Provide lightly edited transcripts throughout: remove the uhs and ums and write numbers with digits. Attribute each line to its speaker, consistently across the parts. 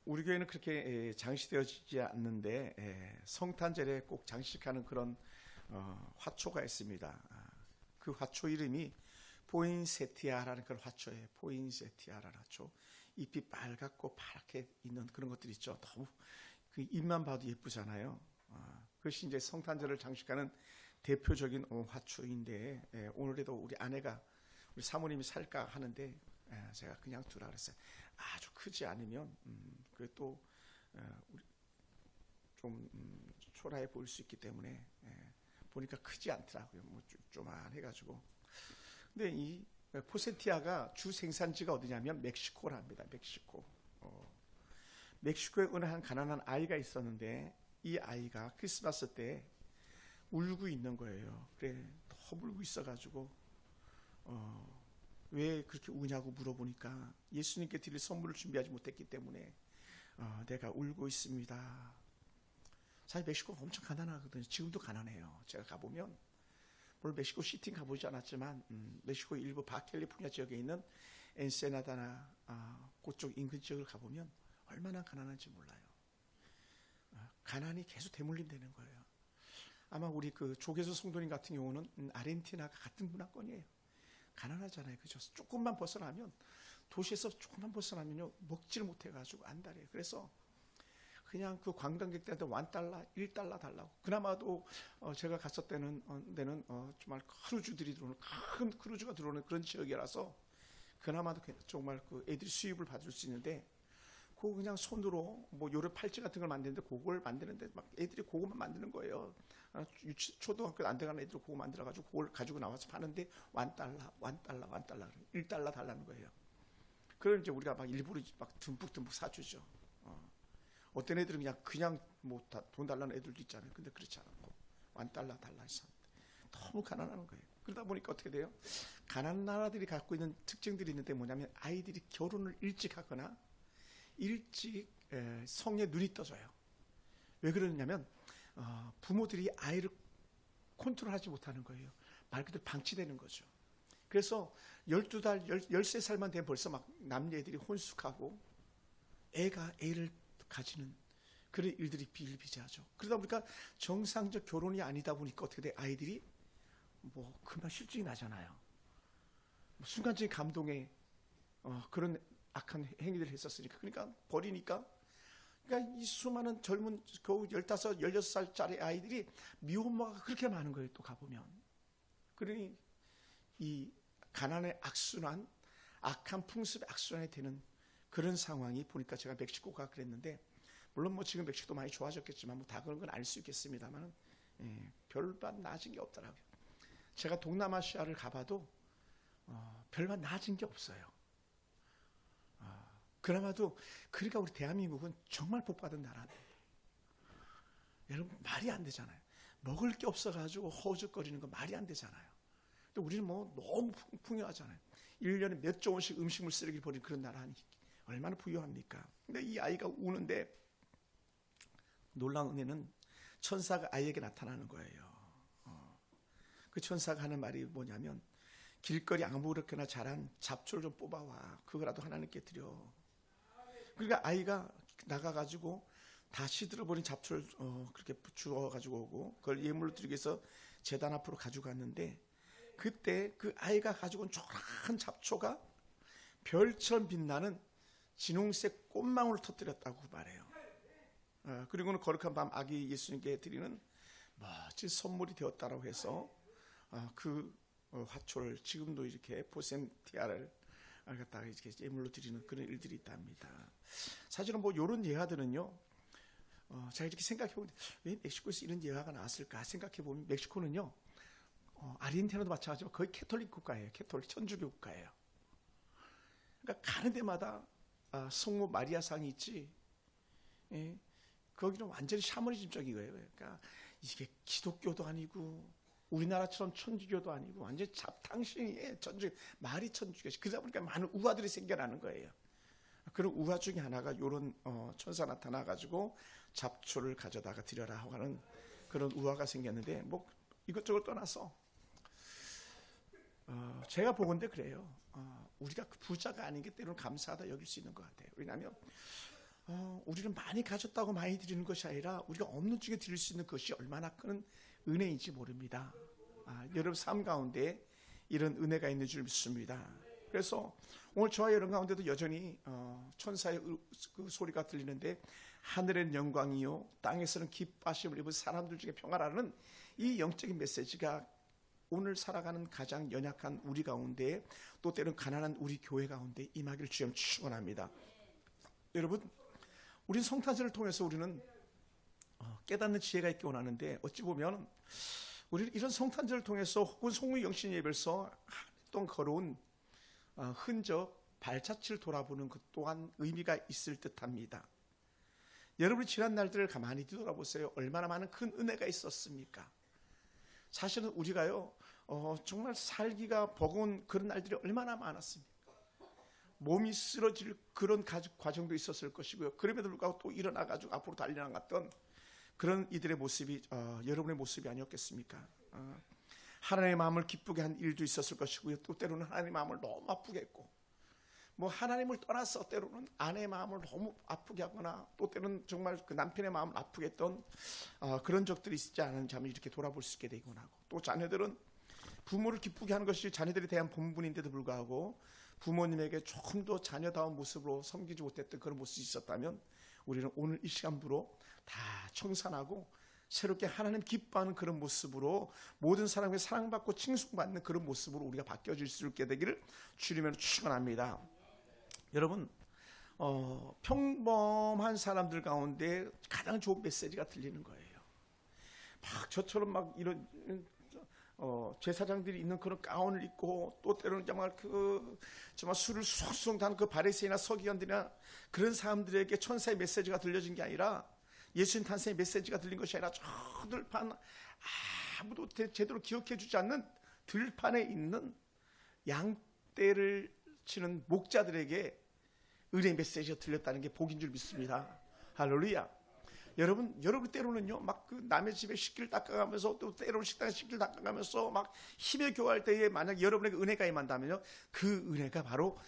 Speaker 1: 우리 교회는 그렇게 장식되어지지 않는데 성탄절에 꼭 장식하는 그런 화초가 있습니다. 그 화초 이름이 포인세티아라는 그런 화초예요. 포인세티아라는 화초. 잎이 빨갛고 파랗게 있는 그런 것들 있죠. 너무 그 잎만 봐도 예쁘잖아요. 그것이 이제 성탄절을 장식하는 대표적인 화초인데 오늘에도 우리 아내가 우리 사모님이 살까 하는데 제가 그냥 두라 그랬어요. 아주 크지 않으면 그게 또 우리 좀 초라해 보일 수 있기 때문에 보니까 크지 않더라고요. 뭐 조만해가지고. 근데 이 포세티아가 주 생산지가 어디냐면 멕시코랍니다. 멕시코. 멕시코에 어느 한 가난한 아이가 있었는데 이 아이가 크리스마스 때 울고 있는 거예요. 그래 너무 울고 있어가지고 왜 그렇게 우냐고 물어보니까 예수님께 드릴 선물을 준비하지 못했기 때문에 내가 울고 있습니다. 사실 멕시코가 엄청 가난하거든요. 지금도 가난해요. 제가 가보면 물론 멕시코 시티 가보지 않았지만 멕시코 일부 바캘리포니아 지역에 있는 엔세나다나 그쪽 인근 지역을 가보면 얼마나 가난한지 몰라요. 가난이 계속 대물림되는 거예요. 아마 우리 그 조계수 성도님 같은 경우는 아르헨티나가 같은 문화권이에요. 가난하잖아요. 그죠? 조금만 벗어나면 도시에서 조금만 벗어나면요 먹지를 못해가지고 안달해요. 그래서 그냥 그 관광객들한테 $1, $1 달라고. 그나마도 제가 갔을 때는 정말 크루즈들이 들어오는 큰 크루즈가 들어오는 그런 지역이라서 그나마도 정말 그 애들이 수입을 받을 수 있는데 그거 그냥 손으로 뭐 요런 팔찌 같은 걸 만드는데 그걸 만드는데 막 애들이 그거만 만드는 거예요. 초등학교 안 돼가는 애들 그거 만들어가지고 그걸 가지고 나와서 파는데 $1, $1 달라는 거예요. 그걸 이제 우리가 막 일부러 막 듬뿍 사주죠. 어떤 애들은 그냥 뭐 돈 달라는 애들도 있잖아요. 근데 그렇지 않고 $1 달라 해서 너무 가난한 거예요. 그러다 보니까 어떻게 돼요? 가난한 나라들이 갖고 있는 특징들이 있는데 뭐냐면 아이들이 결혼을 일찍 하거나 일찍 성에 눈이 떠져요. 왜 그러냐면 부모들이 아이를 컨트롤하지 못하는 거예요. 말 그대로 방치되는 거죠. 그래서 12달, 13살만 되면 벌써 막 남녀애들이 혼숙하고 애가 애를 가지는 그런 일들이 비일비재하죠. 그러다 보니까 정상적 결혼이 아니다 보니까 어떻게 돼? 아이들이 뭐 금방 실증이 나잖아요. 순간적인 감동에 그런 악한 행위들을 했었으니까. 그러니까 버리니까. 그러니까 이 수많은 젊은 겨우 15, 16살짜리 아이들이 미혼모가 그렇게 많은 거예요. 또 가보면. 그러니 이 가난의 악순환, 악한 풍습의 악순환이 되는 그런 상황이 보니까 제가 멕시코가 그랬는데 물론 뭐 지금 멕시코도 많이 좋아졌겠지만 뭐 다 그런 건 알 수 있겠습니다만 별반 나아진 게 없더라고요. 제가 동남아시아를 가봐도 별반 나아진 게 없어요. 그나마도 그러니까 우리 대한민국은 정말 복받은 나라네. 여러분 말이 안 되잖아요. 먹을 게 없어가지고 허우적거리는 거 말이 안 되잖아요. 근데 우리는 뭐 너무 풍요하잖아요. 1년에 몇 조 원씩 음식물 쓰레기를 버리는 그런 나라니 얼마나 부유합니까? 근데 이 아이가 우는데 놀라운 은혜는 천사가 아이에게 나타나는 거예요. 그 천사가 하는 말이 뭐냐면 길거리 아무렇게나 자란 잡초를 좀 뽑아와. 그거라도 하나님께 드려. 그러니까 아이가 나가가지고 다 시들어버린 잡초를 그렇게 주워가지고 오고 그걸 예물로 드리기 위해서 제단 앞으로 가지고 갔는데 그때 그 아이가 가지고 온 조그만 잡초가 별처럼 빛나는 진홍색 꽃망울을 터뜨렸다고 말해요. 그리고는 거룩한 밤 아기 예수님께 드리는 멋진 선물이 되었다라고 해서 그 화초를 지금도 이렇게 포센티아를 갖다가 이렇게 예물로 드리는 그런 일들이 있답니다. 사실은 뭐 이런 예화들은요, 제가 이렇게 생각해 보면 왜 멕시코에서 이런 예화가 나왔을까 생각해 보면 멕시코는요, 아르헨티나도 마찬가지지만 거의 캐톨릭 국가예요. 캐톨릭 천주교 국가예요. 그러니까 가는 데마다 성모 마리아 상이 있지. 예, 거기는 완전히 샤머니즘적인 거예요. 그러니까 이게 기독교도 아니고 우리나라처럼 천주교도 아니고 완전히 잡탕신이에요. 말이 천주교. 그러다 보니까 많은 우화들이 생겨나는 거예요. 그런 우화 중에 하나가 이런 천사 나타나가지고 잡초를 가져다가 드려라 하는 그런 우화가 생겼는데 뭐 이것저것 떠나서 제가 보건대 그래요. 우리가 그 부자가 아닌 게 때로는 감사하다 여길 수 있는 것 같아요. 왜냐하면 우리는 많이 가졌다고 많이 드리는 것이 아니라 우리가 없는 중에 드릴 수 있는 것이 얼마나 큰 은혜인지 모릅니다. 여러분 삶 가운데 이런 은혜가 있는 줄 믿습니다. 그래서 오늘 저와 여러분 가운데도 여전히 천사의 그 소리가 들리는데 하늘의 영광이요 땅에서는 기뻐하심을 입은 사람들 중에 평화라는 이 영적인 메시지가 오늘 살아가는 가장 연약한 우리 가운데 또 때로는 가난한 우리 교회 가운데 임하기를 주여 축원합니다. 여러분, 우린 성탄절을 통해서 우리는 깨닫는 지혜가 있기 원하는데 어찌 보면 우리는 이런 성탄절을 통해서 혹은 송무영신 예배에서 한동 걸어온 흔적, 발자취를 돌아보는 것 또한 의미가 있을 듯합니다. 여러분이 지난 날들을 가만히 뒤돌아보세요. 얼마나 많은 큰 은혜가 있었습니까? 사실은 우리가요 정말 살기가 버거운 그런 날들이 얼마나 많았습니까? 몸이 쓰러질 그런 과정도 있었을 것이고요. 그럼에도 불구하고 또 일어나가지고 앞으로 달려나갔던 그런 이들의 모습이 여러분의 모습이 아니었겠습니까? 하나님의 마음을 기쁘게 한 일도 있었을 것이고요. 또 때로는 하나님의 마음을 너무 아프게 했고 뭐 하나님을 떠나서 때로는 아내의 마음을 너무 아프게 하거나 또 때로는 정말 그 남편의 마음을 아프게 했던 그런 적들이 있지 않은지 한번 이렇게 돌아볼 수 있게 되곤 하고 또 자녀들은 부모를 기쁘게 하는 것이 자녀들에 대한 본분인데도 불구하고 부모님에게 조금 더 자녀다운 모습으로 섬기지 못했던 그런 모습이 있었다면 우리는 오늘 이 시간부로 다 청산하고 새롭게 하나님 기뻐하는 그런 모습으로 모든 사람에게 사랑받고 칭송받는 그런 모습으로 우리가 바뀌어질 수 있게 되기를 주님으로 축원합니다. 여러분 평범한 사람들 가운데 가장 좋은 메시지가 들리는 거예요. 막 저처럼 막 이런 제사장들이 있는 그런 가운을 입고 또 때로는 정말 정말 술을 숭숭 다는 그 바리새인이나 서기관들이나 그런 사람들에게 천사의 메시지가 들려진 게 아니라 예수님 탄생의 메시지가 들린 것이 아니라 저 들판 아무도 제대로 기억해주지 않는 들판에 있는 양떼를 치는 목자들에게 은혜의 메시지가 들렸다는 게 복인 줄 믿습니다. 할렐루야. 여러분 때로는요 막 그 남의 집에 식기를 닦아가면서 또 때로는 식당에 식기를 닦아가면서 막 힘에 교할 때에 만약 여러분에게 은혜가 임한다면요 그 은혜가 바로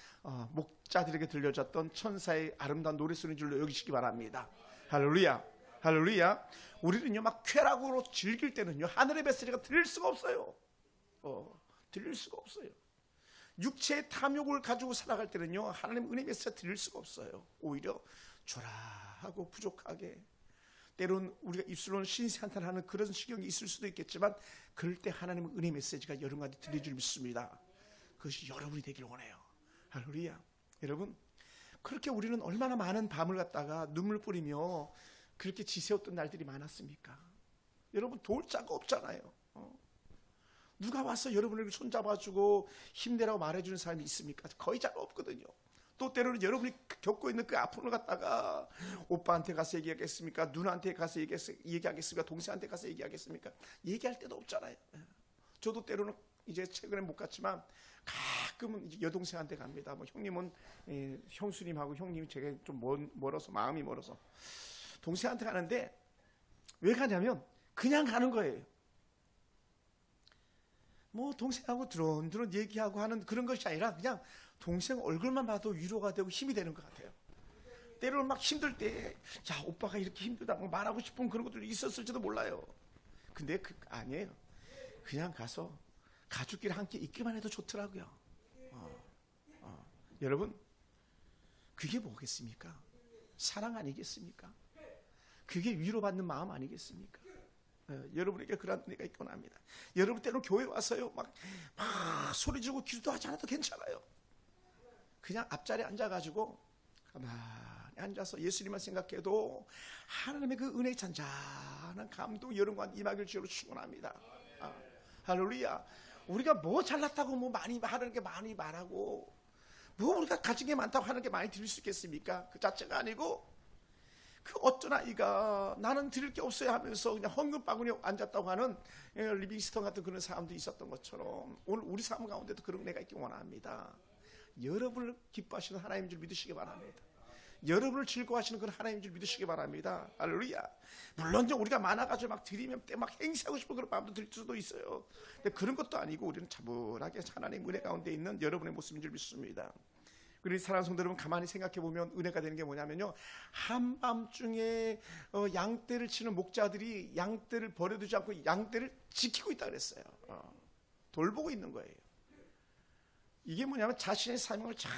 Speaker 1: 목자들에게 들려졌던 천사의 아름다운 노래소리인 줄로 여기시기 바랍니다. 할렐루야. 할렐루야. 우리는요 막 쾌락으로 즐길 때는요 하늘의 메시지가 들릴 수가 없어요. 들릴 수가 없어요. 육체의 탐욕을 가지고 살아갈 때는요 하나님 은혜 메시지가 들릴 수가 없어요. 오히려 초라하고 부족하게 때론 우리가 입술로는 신세한탄하는 그런 시경이 있을 수도 있겠지만 그럴 때 하나님의 은혜 메시지가 여러 가지 들릴 줄 믿습니다. 그것이 여러분이 되길 원해요. 할렐루야. 여러분 그렇게 우리는 얼마나 많은 밤을 갖다가 눈물 뿌리며 그렇게 지새웠던 날들이 많았습니까? 여러분 도울 자가 없잖아요. 누가 와서 여러분을 손잡아주고 힘내라고 말해주는 사람이 있습니까? 거의 잘 없거든요. 또 때로는 여러분이 겪고 있는 그 아픔을 갖다가 오빠한테 가서 얘기하겠습니까? 누나한테 가서 얘기하겠습니까? 동생한테 가서 얘기하겠습니까? 얘기할 때도 없잖아요. 저도 때로는 이제 최근에 못 갔지만 가끔은 이제 여동생한테 갑니다. 뭐 형님은 형수님하고 형님이 제가 좀 멀어서 마음이 멀어서 동생한테 가는데 왜 가냐면 그냥 가는 거예요. 뭐 동생하고 드론드론 얘기하고 하는 그런 것이 아니라 그냥 동생 얼굴만 봐도 위로가 되고 힘이 되는 것 같아요. 때로는 막 힘들 때 야 오빠가 이렇게 힘들다고 말하고 싶은 그런 것들이 있었을지도 몰라요. 근데 아니에요. 그냥 가서 가족끼리 함께 있기만 해도 좋더라고요. 여러분 그게 뭐겠습니까? 사랑 아니겠습니까? 그게 위로받는 마음 아니겠습니까? 여러분에게 그런 은혜가 있곤 합니다. 여러분 때로 교회 와서요 막 소리 지르고 기도하지 않아도 괜찮아요. 그냥 앞자리에 앉아가지고 가만히 앉아서 예수님만 생각해도 하나님의 그 은혜의 잔잔한 감동 여러분과 임하길 주로 축원합니다. 할렐루야. 우리가 뭐 잘났다고 뭐 많이 하는 게 많이 말하고 뭐 우리가 가진 게 많다고 하는 게 많이 드릴 수 있겠습니까? 그 자체가 아니고 그 어떤 아이가 나는 드릴 게 없어요 하면서 그냥 헌금바구니에 앉았다고 하는 리빙스턴 같은 그런 사람도 있었던 것처럼 오늘 우리 삶 가운데도 그런 은혜가 있기 원합니다. 여러분을 기뻐하시는 하나님인 줄 믿으시기 바랍니다. 여러분을 즐거워하시는 그런 하나님인 줄 믿으시기 바랍니다. 할렐루야. 물론 우리가 많아가지고 막 드리면 때 막 행사하고 싶은 그런 마음도 들 수도 있어요. 근데 그런 것도 아니고 우리는 차분하게 하나님 은혜 가운데 있는 여러분의 모습인 줄 믿습니다. 그리고 사랑하는 성도 여러분, 가만히 생각해 보면 은혜가 되는 게 뭐냐면요, 한밤중에 양떼를 치는 목자들이 양떼를 버려두지 않고 양떼를 지키고 있다 그랬어요. 돌보고 있는 거예요. 이게 뭐냐면 자신의 사명을 잘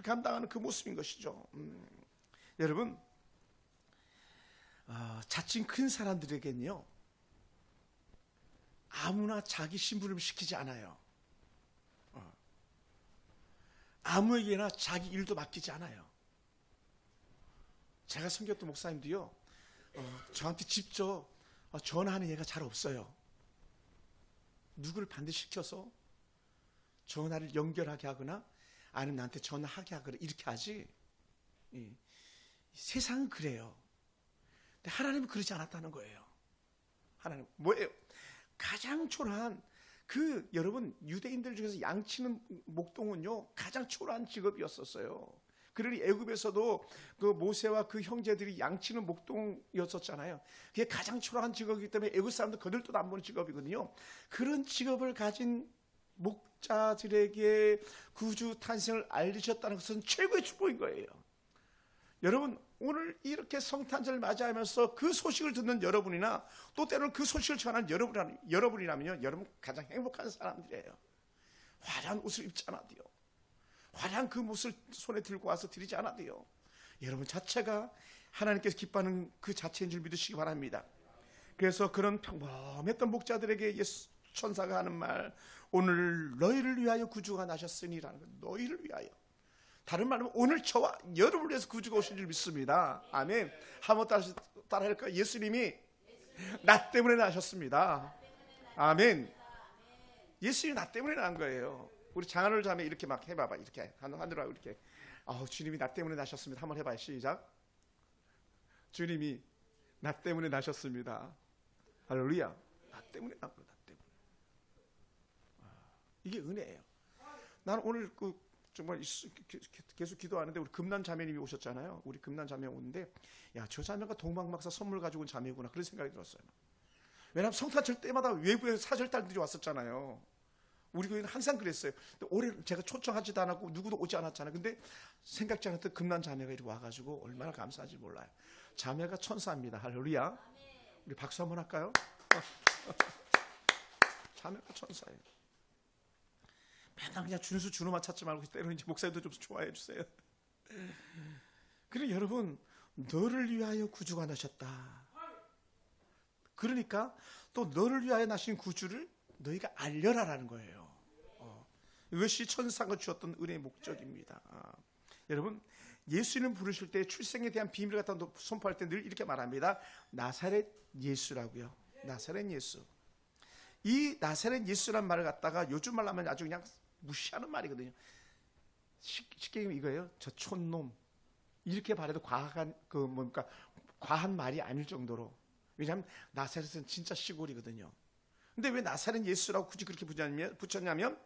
Speaker 1: 감당하는 그 모습인 것이죠. 여러분, 자칭 큰 사람들에게는요, 아무나 자기 심부름을 시키지 않아요. 아무에게나 자기 일도 맡기지 않아요. 제가 섬겼던 목사님도요, 저한테 직접 전화하는 예가 잘 없어요. 누구를 반드시 시켜서 전화를 연결하게 하거나 아니면 나한테 전화하게 하거나 이렇게 하지. 세상은 그래요. 근데 하나님은 그러지 않았다는 거예요. 하나님 뭐예요? 가장 초라한 여러분, 유대인들 중에서 양치는 목동은요 가장 초라한 직업이었었어요. 그러니 애굽에서도 그 모세와 그 형제들이 양치는 목동이었었잖아요. 그게 가장 초라한 직업이기 때문에 애굽 사람들 거들떠도 안 보는 직업이거든요. 그런 직업을 가진 목자들에게 구주 탄생을 알리셨다는 것은 최고의 축복인 거예요. 여러분, 오늘 이렇게 성탄절을 맞이하면서 그 소식을 듣는 여러분이나 또 때로는 그 소식을 전하는 여러분이라면요, 여러분 가장 행복한 사람들이에요. 화려한 옷을 입지 않아도요, 화려한 그 옷을 손에 들고 와서 드리지 않아도요, 여러분 자체가 하나님께서 기뻐하는 그 자체인 줄 믿으시기 바랍니다. 그래서 그런 평범했던 목자들에게 예수 천사가 하는 말, 오늘 너희를 위하여 구주가 나셨으니라는 것. 너희를 위하여. 다른 말로 오늘 저와 여러분을 위해서 구주가 오신 줄 믿습니다. 아멘. 한번 따라 할까요? 예수님이 나 때문에 나셨습니다. 아멘. 예수님이 나 때문에 난 거예요. 우리 장하늘 자매 이렇게 막 해봐봐. 이렇게 하늘로 하고 이렇게. 주님이 나 때문에 나셨습니다. 한번 해봐요. 시작. 주님이 나 때문에 나셨습니다. 할렐루야. 나 때문에 난 거다. 이게 은혜예요. 나는 오늘 정말 계속 기도하는데 우리 금난 자매님이 오셨잖아요. 우리 금난 자매 오는데, 야, 저 자매가 동방박사 선물 가지고 온 자매구나 그런 생각이 들었어요. 왜냐하면 성탄절 때마다 외부에서 사절단들이 왔었잖아요. 우리 교회는 항상 그랬어요. 근데 올해 제가 초청하지도 않았고 누구도 오지 않았잖아요. 근데 생각지 않았던 금난 자매가 이렇게 와가지고 얼마나 감사한지 몰라요. 자매가 천사입니다. 할렐루야. 우리 박수 한번 할까요? 자매가 천사예요. 맨날 그냥 준우만 찾지 말고 때로는 이제 목사님도 좀 좋아해 주세요. 그래, 여러분, 너를 위하여 구주가 나셨다. 그러니까 또 너를 위하여 나신 구주를 너희가 알려라라는 거예요. 이것이 천사가 주었던 은혜의 목적입니다. 여러분, 예수님 부르실 때 출생에 대한 비밀을 갖다 선포할 때 늘 이렇게 말합니다. 나사렛 예수라고요. 나사렛 예수. 이 나사렛 예수란 말을 갖다가 요즘 말로 하면 아주 그냥 무시하는 말이거든요. 쉽게 얘기하면 이거예요. 저 촌놈. 이렇게 말해도 과한 말이 아닐 정도로. 왜냐하면 나사렛은 진짜 시골이거든요. 근데 왜 나사렛 예수라고 굳이 그렇게 붙였냐면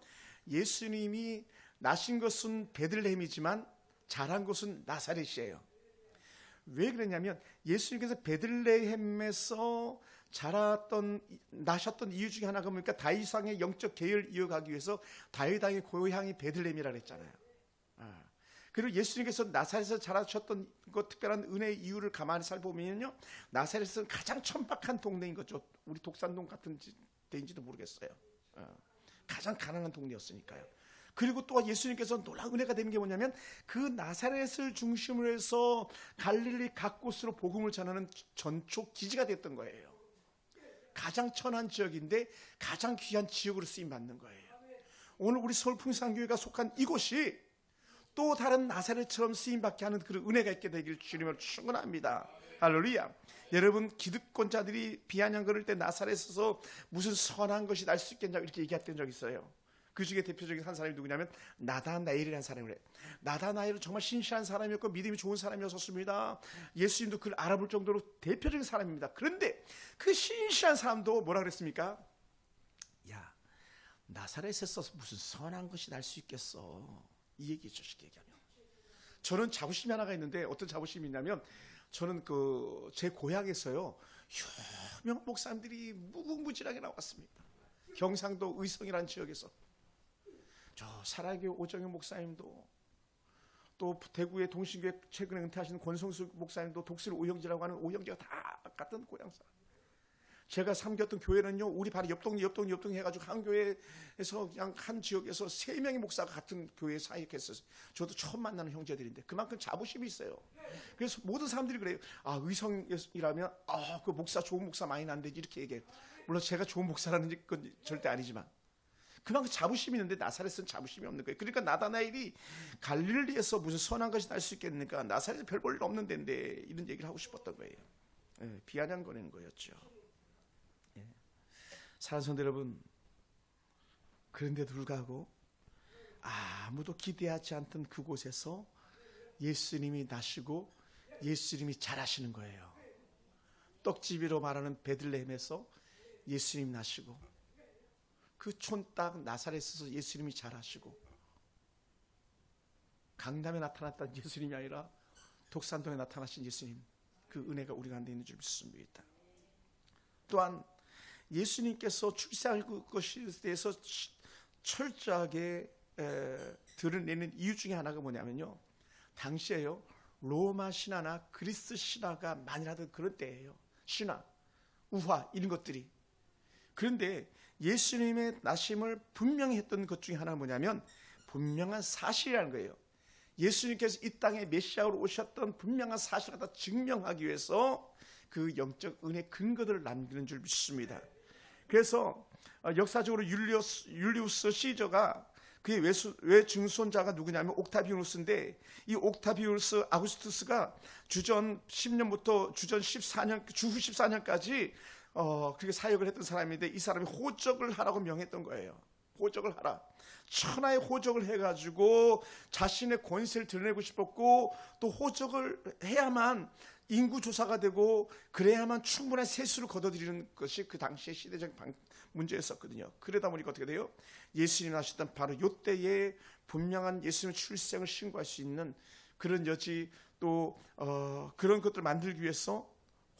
Speaker 1: 예수님이 나신 것은 베들레헴이지만 자란 곳은 나사렛이에요. 왜 그러냐면 예수님께서 베들레헴에서 나셨던 이유 중에 하나가 뭡니까? 다윗왕의 영적 계율을 이어가기 위해서 다윗왕의 고향이 베들레헴이라고 했잖아요. 그리고 예수님께서 나사렛에서 자라셨던 그 특별한 은혜의 이유를 가만히 살펴보면요, 나사렛은 가장 천박한 동네인 거죠. 우리 독산동 같은 데인지도 모르겠어요. 가장 가난한 동네였으니까요. 그리고 또 예수님께서 놀라운 은혜가 되는 게 뭐냐면 그 나사렛을 중심으로 해서 갈릴리 각 곳으로 복음을 전하는 전초 기지가 됐던 거예요. 가장 천한 지역인데 가장 귀한 지역으로 쓰임받는 거예요. 오늘 우리 서울 풍산교회가 속한 이곳이 또 다른 나사렛처럼 쓰임받게 하는 그런 은혜가 있게 되길 주님을 축원합니다. 할렐루야. 여러분, 기득권자들이 비아냥 거릴 때 나사렛에서 무슨 선한 것이 날 수 있겠냐고 이렇게 얘기했던 적이 있어요. 그 중에 대표적인 한 사람이 누구냐면 나다나엘이라는 사람이래요. 나다나엘은 정말 신실한 사람이었고 믿음이 좋은 사람이었습니다. 예수님도 그를 알아볼 정도로 대표적인 사람입니다. 그런데 그 신실한 사람도 뭐라 그랬습니까? 야, 나사렛에서 무슨 선한 것이 날 수 있겠어. 이 얘기죠, 쉽게 얘기하면. 저는 자부심이 하나가 있는데 어떤 자부심이 있냐면 저는 제 고향에서요 유명 목사님들이 무궁무진하게 나왔습니다. 경상도 의성이라는 지역에서 저 사랑의 오정현 목사님도 또 대구의 동신교회 최근에 은퇴하시는 권성수 목사님도 독수리 오형제라고 하는 오형제가 다 같은 고향 사람. 제가 섬겼던 교회는요, 우리 바로 옆동 해가지고 한 교회에서 그냥 한 지역에서 3명의 목사가 같은 교회에 사역했어요. 저도 처음 만나는 형제들인데 그만큼 자부심이 있어요. 그래서 모든 사람들이 그래요. 아, 의성이라면 그 목사 좋은 목사 많이 난대지 이렇게 얘기해요. 물론 제가 좋은 목사라는 건 절대 아니지만 그만큼 자부심이 있는데 나사렛은 자부심이 없는 거예요. 그러니까 나다나엘이 갈릴리에서 무슨 선한 것이 날 수 있겠습니까? 나사렛은 별 볼 일 없는 데인데 이런 얘기를 하고 싶었던 거예요. 비아냥거리는 거였죠. 사랑하는 성도 여러분, 그런데도 불구하고 아무도 기대하지 않던 그곳에서 예수님이 나시고 예수님이 자라시는 거예요. 떡집이로 말하는 베들레헴에서 예수님이 나시고 그 촌딱 나사렛에서 예수님이 자라시고 강남에 나타났던 예수님이 아니라 독산동에 나타나신 예수님, 그 은혜가 우리 가운데 있는 줄 믿습니다. 또한 예수님께서 출생할 것에 대해서 철저하게 드러내는 이유 중에 하나가 뭐냐면요, 당시에요 로마 신화나 그리스 신화가 많이 하던 그런 때예요. 신화, 우화 이런 것들이. 그런데 예수님의 나심을 분명히 했던 것 중에 하나는 뭐냐면 분명한 사실이라는 거예요. 예수님께서 이 땅에 메시아로 오셨던 분명한 사실을 갖다 증명하기 위해서 그 영적 은혜 근거들을 남기는 줄 믿습니다. 그래서 역사적으로 율리우스 시저가 그의 외증손자가 누구냐면 옥타비우스인데, 이 옥타비우스 아구스투스가 주전 10년부터 주전 14년, 주후 14년까지 그렇게 사역을 했던 사람인데, 이 사람이 호적을 하라고 명했던 거예요. 호적을 하라. 천하의 호적을 해가지고 자신의 권세를 드러내고 싶었고, 또 호적을 해야만 인구조사가 되고 그래야만 충분한 세수를 거둬들이는 것이 그 당시의 시대적 문제였었거든요. 그러다 보니까 어떻게 돼요? 예수님이 나셨던 바로 이때에 분명한 예수님의 출생을 신고할 수 있는 그런 여지, 또 그런 것들을 만들기 위해서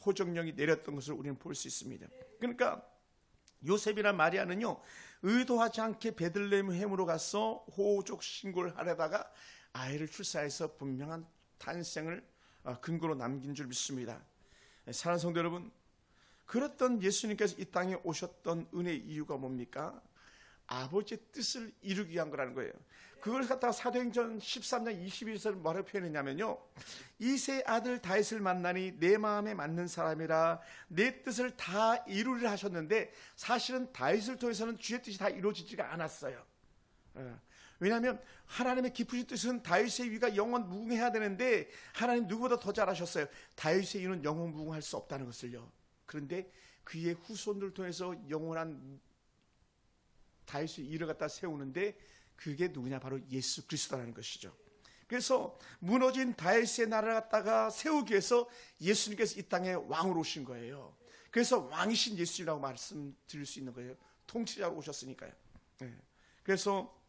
Speaker 1: 호적령이 내렸던 것을 우리는 볼 수 있습니다. 그러니까 요셉이나 마리아는요, 의도하지 않게 베들레헴으로 가서 호적 신고를 하려다가 아이를 출산해서 분명한 탄생을 근거로 남긴 줄 믿습니다. 사랑하는 성도 여러분, 그랬던 예수님께서 이 땅에 오셨던 은혜의 이유가 뭡니까? 아버지의 뜻을 이루기 위한 거라는 거예요. 그걸 갖다가 사도행전 13장 21절을 뭐라고 표현했냐면요, 이세 아들 다윗을 만나니 내 마음에 맞는 사람이라 내 뜻을 다 이루리라 하셨는데, 사실은 다윗을 통해서는 주의 뜻이 다 이루어지지가 않았어요. 왜냐하면 하나님의 깊으신 뜻은 다윗의 위가 영원 무궁해야 되는데, 하나님 누구보다 더 잘하셨어요. 다윗의 위는 영원 무궁할 수 없다는 것을요. 그런데 그의 후손들 통해서 영원한 다윗의 위를 갖다 세우는데, 그게 누구냐? 바로 예수 그리스도라는 것이죠. 그래서 무너진 다윗의 나라를 갖다가 세우기 위해서 예수님께서 이 땅에 왕으로 오신 거예요. 그래서 왕이신 예수님이라고 말씀드릴 수 있는 거예요. 통치자로 오셨으니까요. 그래서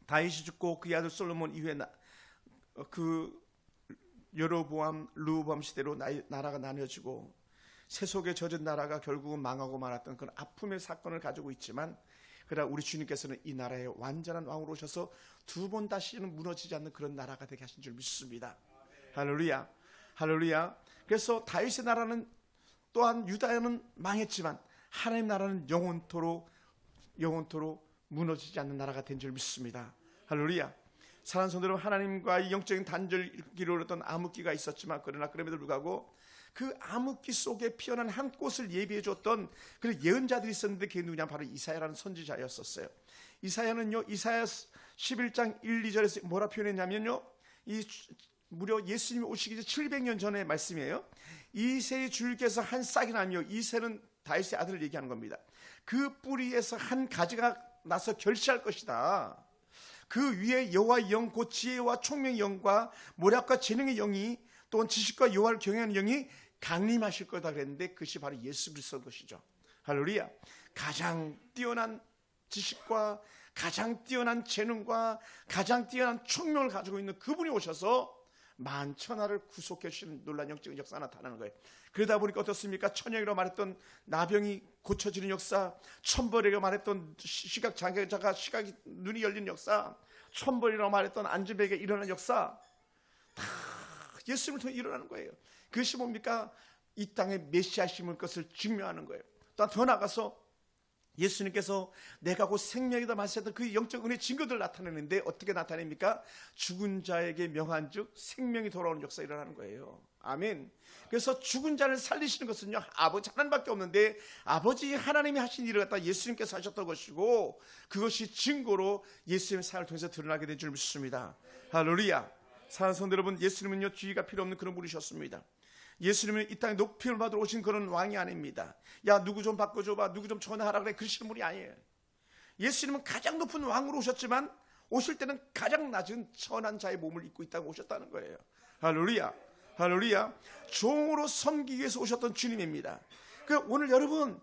Speaker 1: 다윗이 죽고 그의 아들 솔로몬 이후에 그 여로보암, 르호보암 시대로 나라가 나뉘어지고 세속에 젖은 나라가 결국은 망하고 말았던 그런 아픔의 사건을 가지고 있지만, 그러나 우리 주님께서는 이 나라의 완전한 왕으로 오셔서 두 번 다시는 무너지지 않는 그런 나라가 되게 하신 줄 믿습니다. 할렐루야, 할렐루야. 그래서 다윗의 나라는 또한 유다는 망했지만 하나님 나라는 영원토록 무너지지 않는 나라가 된 줄 믿습니다. 할렐루야. 사랑하는 성도 여러분, 하나님과의 영적인 단절기를 이뤘던 암흑기가 있었지만, 그러나 그럼에도 불구하고 그 암흑기 속에 피어난 한 꽃을 예비해 줬던 그런 예언자들이 있었는데, 그게 누구냐? 바로 이사야라는 선지자였었어요. 이사야는요, 이사야 11장 1, 2절에서 뭐라 표현했냐면요, 무려 예수님이 오시기 전 700년 전의 말씀이에요. 이새의 줄기에서 한 싹이 나며, 이새는 다윗의 아들을 얘기하는 겁니다. 그 뿌리에서 한 가지가 나서 결실할 것이다. 그 위에 여호와의 영, 곧 지혜와 총명의 영과 모략과 재능의 영이, 또한 지식과 여호와를 경외하는 영이 강림하실 거다 그랬는데, 그것이 바로 예수 그리스도인 것이죠. 할렐루야. 가장 뛰어난 지식과 가장 뛰어난 재능과 가장 뛰어난 총명을 가지고 있는 그분이 오셔서 만천하를 구속해 주시는 놀라운 영적인 역사가 나타나는 거예요. 그러다 보니까 어떻습니까? 천영이라고 말했던 나병이 고쳐지는 역사, 천벌이라고 말했던 시각 장애자가 눈이 열리는 역사, 천벌이라고 말했던 안진뱅이가 일어나는 역사, 다 예수님을 통해 일어나는 거예요. 그것이 뭡니까? 이 땅에 메시아 심을 것을 증명하는 거예요. 또 더 나가서 예수님께서 내가 곧 생명이다 말씀했던 그 영적 은혜의 증거들을 나타내는데 어떻게 나타냅니까? 죽은 자에게 명한 즉 생명이 돌아오는 역사가 일어나는 거예요. 아멘. 그래서 죽은 자를 살리시는 것은요, 아버지 하나님밖에 없는데 아버지 하나님이 하신 일을 갖다 예수님께서 하셨던 것이고, 그것이 증거로 예수님의 사역을 통해서 드러나게 된 줄 믿습니다. 할렐루야. 사랑하는 성도 여러분, 예수님은요 주의가 필요 없는 그런 분이셨습니다. 예수님은 이 땅에 높임을 받으러 오신 그런 왕이 아닙니다. 야, 누구 좀 바꿔줘봐, 누구 좀 전화하라 그래, 그러시는 분이 아니에요. 예수님은 가장 높은 왕으로 오셨지만 오실 때는 가장 낮은 천한 자의 몸을 입고 있다고 오셨다는 거예요. 할렐루야. 할렐루야. 종으로 섬기기 위해서 오셨던 주님입니다. 오늘 여러분,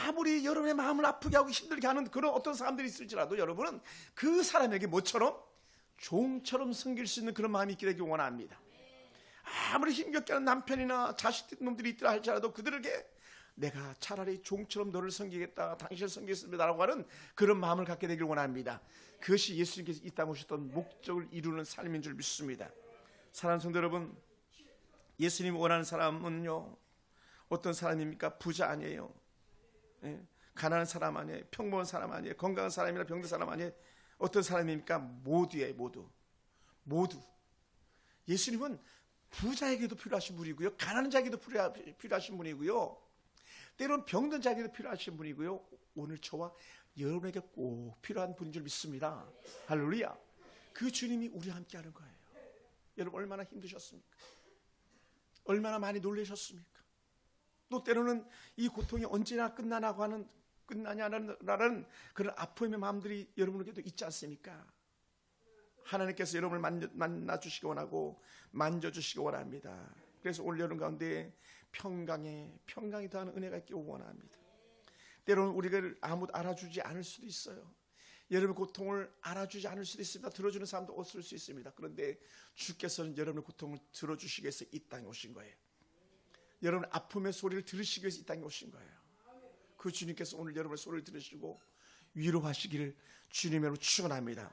Speaker 1: 아무리 여러분의 마음을 아프게 하고 힘들게 하는 그런 어떤 사람들이 있을지라도 여러분은 그 사람에게 뭐처럼? 종처럼 섬길 수 있는 그런 마음이 있게 되길 원합니다. 아무리 힘겹게 하는 남편이나 자식놈들이 있더라 할지라도 그들에게 내가 차라리 종처럼 너를 섬기겠다, 당신을 섬기겠습니다 라고 하는 그런 마음을 갖게 되길 원합니다. 그것이 예수님께서 이 땅에 오셨던 목적을 이루는 삶인 줄 믿습니다. 사랑하는 성도 여러분, 예수님이 원하는 사람은요 어떤 사람입니까? 부자 아니에요. 가난한 사람 아니에요. 평범한 사람 아니에요. 건강한 사람이나 병든 사람 아니에요. 어떤 사람입니까? 모두예요. 모두. 예수님은 부자에게도 필요하신 분이고요, 가난한 자에게도 필요하신 분이고요, 때로는 병든 자에게도 필요하신 분이고요, 오늘 저와 여러분에게 꼭 필요한 분인 줄 믿습니다. 할렐루야. 그 주님이 우리와 함께 하는 거예요. 여러분 얼마나 힘드셨습니까? 얼마나 많이 놀라셨습니까? 또 때로는 이 고통이 언제나 끝나냐라는 그런 아픔의 마음들이 여러분에게도 있지 않습니까? 하나님께서 여러분을 만나주시기 원하고 만져주시기 원합니다. 그래서 오늘 여러분 가운데 평강에 더하는 은혜가 있기 원합니다. 때로는 우리를 아무도 알아주지 않을 수도 있어요. 여러분의 고통을 알아주지 않을 수도 있습니다. 들어주는 사람도 없을 수 있습니다. 그런데 주께서는 여러분의 고통을 들어주시기 위해서 이 땅에 오신 거예요. 여러분 아픔의 소리를 들으시기 위해서 이 땅에 오신 거예요. 그 주님께서 오늘 여러분의 소리를 들으시고 위로하시기를 주님으로 축원합니다.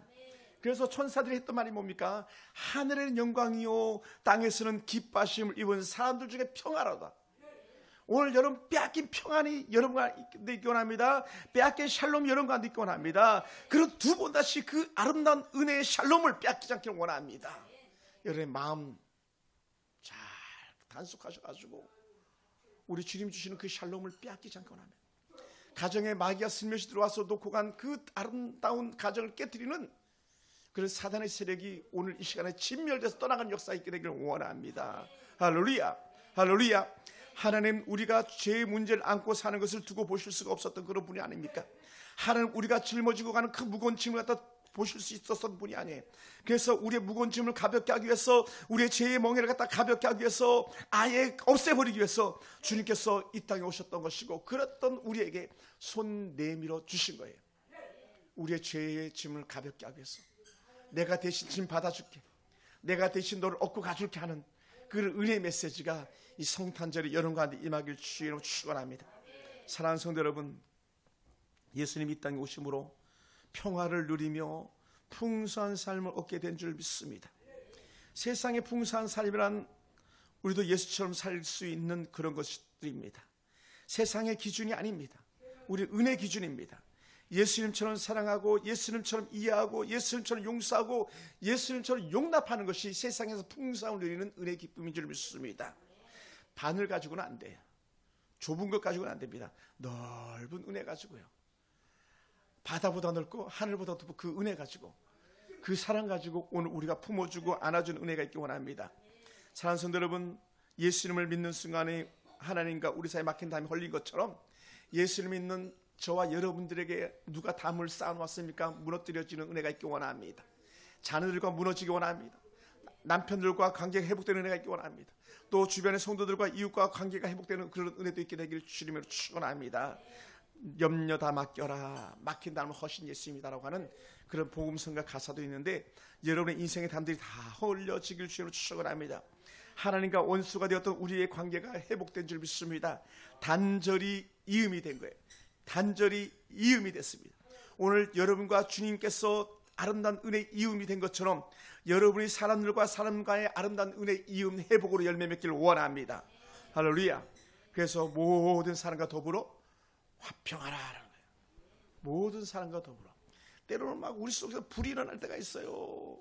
Speaker 1: 그래서 천사들이 했던 말이 뭡니까? 하늘에는 영광이요 땅에서는 기뻐하심을 입은 사람들 중에 평화로다. 오늘 여러분 빼앗긴 평안이 여러분과 있기 원합니다. 빼앗긴 샬롬이 여러분과 있기 원합니다. 그리고 두 번 다시 그 아름다운 은혜의 샬롬을 빼앗기지 않기를 원합니다. 여러분의 마음 잘 단속하셔가지고 우리 주님 주시는 그 샬롬을 빼앗기지 않기 원합니다. 가정에 마귀가 슬며시 들어와서 놓고 간 그 아름다운 가정을 깨뜨리는 그런 사단의 세력이 오늘 이 시간에 진멸돼서 떠나가는 역사가 있게 되기를 원합니다. 할렐루야. 할렐루야. 하나님, 우리가 죄의 문제를 안고 사는 것을 두고 보실 수가 없었던 그런 분이 아닙니까? 하나님, 우리가 짊어지고 가는 그 무거운 짐을 갖다 보실 수 있었던 분이 아니에요. 그래서 우리의 무거운 짐을 가볍게 하기 위해서, 우리의 죄의 멍에를 갖다 가볍게 하기 위해서, 아예 없애버리기 위해서 주님께서 이 땅에 오셨던 것이고, 그랬던 우리에게 손 내밀어 주신 거예요. 우리의 죄의 짐을 가볍게 하기 위해서 내가 대신 짐 받아줄게, 내가 대신 너를 업고 가줄게 하는 그 은혜의 메시지가 이 성탄절에 여러분 가운데 임하길 주의로 축원합니다. 사랑하는 성도 여러분, 예수님이 이 땅에 오심으로 평화를 누리며 풍성한 삶을 얻게 된 줄 믿습니다. 세상의 풍성한 삶이란 우리도 예수처럼 살 수 있는 그런 것들입니다. 세상의 기준이 아닙니다. 우리 은혜 기준입니다. 예수님처럼 사랑하고 예수님처럼 이해하고 예수님처럼 용서하고 예수님처럼 용납하는 것이 세상에서 풍성함을 누리는 은혜의 기쁨인 줄 믿습니다. 바늘 가지고는 안 돼요. 좁은 것 가지고는 안 됩니다. 넓은 은혜 가지고요. 바다보다 넓고 하늘보다 높고 그 은혜 가지고, 그 사랑 가지고 오늘 우리가 품어주고 안아주는 은혜가 있기 원합니다. 사랑하는 성도 여러분, 예수님을 믿는 순간에 하나님과 우리 사이에 막힌 담이 헐린 것처럼 예수를 믿는 저와 여러분들에게 누가 담을 쌓아놓았습니까? 무너뜨려지는 은혜가 있기 원합니다. 자녀들과 무너지기 원합니다. 남편들과 관계가 회복되는 은혜가 있기 원합니다. 또 주변의 성도들과 이웃과 관계가 회복되는 그런 은혜도 있게 되기를 주님으로 축원합니다. 염려 다 맡겨라, 막힌 담은 허신 예수입니다라고 하는 그런 복음성가 가사도 있는데, 여러분의 인생의 담들이 다 헐려지길 주님으로 축원합니다. 하나님과 원수가 되었던 우리의 관계가 회복된 줄 믿습니다. 단절이 이음이 된 거예요. 단절이 이음이 됐습니다. 오늘 여러분과 주님께서 아름다운 은혜의 이음이 된 것처럼 여러분이 사람들과 사람과의 아름다운 은혜의 이음 회복으로 열매 맺기를 원합니다. 할렐루야. 그래서 모든 사람과 더불어 화평하라. 모든 사람과 더불어. 때로는 막 우리 속에서 불이 일어날 때가 있어요.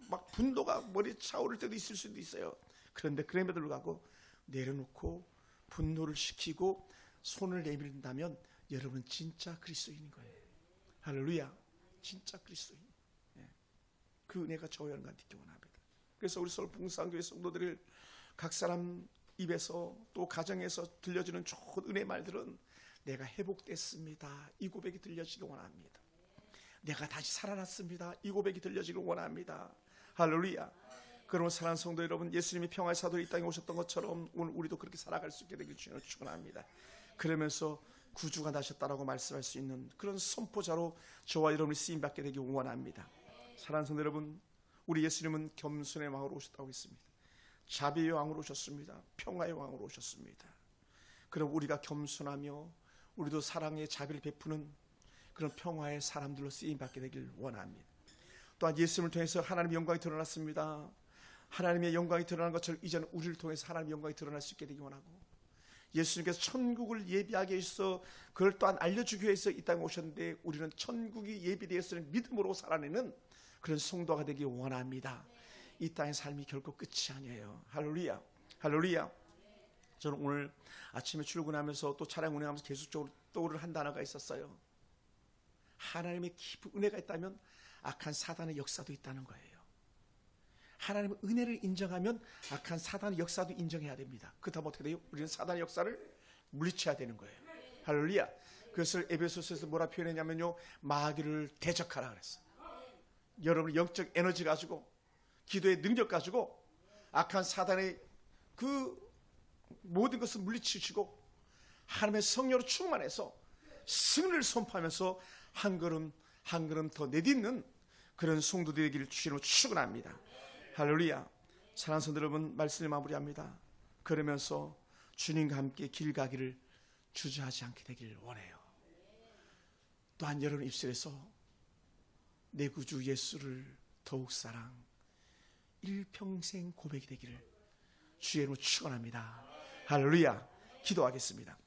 Speaker 1: 막 분노가 머리에 차오를 때도 있을 수도 있어요. 그런데 그럼에도 불구하고 내려놓고 분노를 식히고 손을 내밀다면 여러분 진짜 그리스도인인 거예요. 할렐루야. 진짜 그리스도인. 그 은혜가 저와 여러분과 있기 원합니다. 그래서 우리 서울 봉사교회 성도들을 각 사람 입에서 또 가정에서 들려주는 좋은 은혜 말들은 내가 회복됐습니다. 이 고백이 들려지기 원합니다. 내가 다시 살아났습니다. 이 고백이 들려지길 원합니다. 할렐루야. 그러면 사랑하는 성도 여러분, 예수님이 평화의 사도로 이 땅에 오셨던 것처럼 오늘 우리도 그렇게 살아갈 수 있게 되길 주님을 축원합니다. 그러면서 구주가 나셨다라고 말씀할 수 있는 그런 선포자로 저와 여러분이 쓰임받게 되길 원합니다. 사랑하는 성도 여러분, 우리 예수님은 겸손의 왕으로 오셨다고 했습니다. 자비의 왕으로 오셨습니다. 평화의 왕으로 오셨습니다. 그럼 우리가 겸손하며 우리도 사랑의 자비를 베푸는 그런 평화의 사람들로 쓰임받게 되길 원합니다. 또한 예수님을 통해서 하나님의 영광이 드러났습니다. 하나님의 영광이 드러난 것처럼 이제는 우리를 통해서 하나님의 영광이 드러날 수 있게 되기 원하고, 예수님께서 천국을 예비하게 해서 그걸 또한 알려주기 위해서 이 땅에 오셨는데 우리는 천국이 예비되었으니 믿음으로 살아내는 그런 성도가 되기 원합니다. 이 땅의 삶이 결코 끝이 아니에요. 할렐루야. 할렐루야. 저는 오늘 아침에 출근하면서 또 차량 운행하면서 계속적으로 떠오르는 한 단어가 있었어요. 하나님의 깊은 은혜가 있다면 악한 사단의 역사도 있다는 거예요. 하나님의 은혜를 인정하면 악한 사단의 역사도 인정해야 됩니다. 그렇다면 어떻게 돼요? 우리는 사단의 역사를 물리쳐야 되는 거예요. 할렐루야. 그것을 에베소서에서 뭐라 표현했냐면요, 마귀를 대적하라 그랬어요. 여러분 영적 에너지 가지고, 기도의 능력 가지고 악한 사단의 그 모든 것을 물리치시고 하나님의 성령으로 충만해서 승리를 선포하면서 한 걸음 한 걸음 더 내딛는 그런 성도들이 되기를 주님으로 축원합니다. 할렐루야. 사랑하는 성도 여러분, 말씀을 마무리합니다. 그러면서 주님과 함께 길 가기를 주저하지 않게 되기를 원해요. 또한 여러분 입술에서 내 구주 예수를 더욱 사랑, 일평생 고백이 되기를 주의 이름으로 축원합니다. 할렐루야. 기도하겠습니다.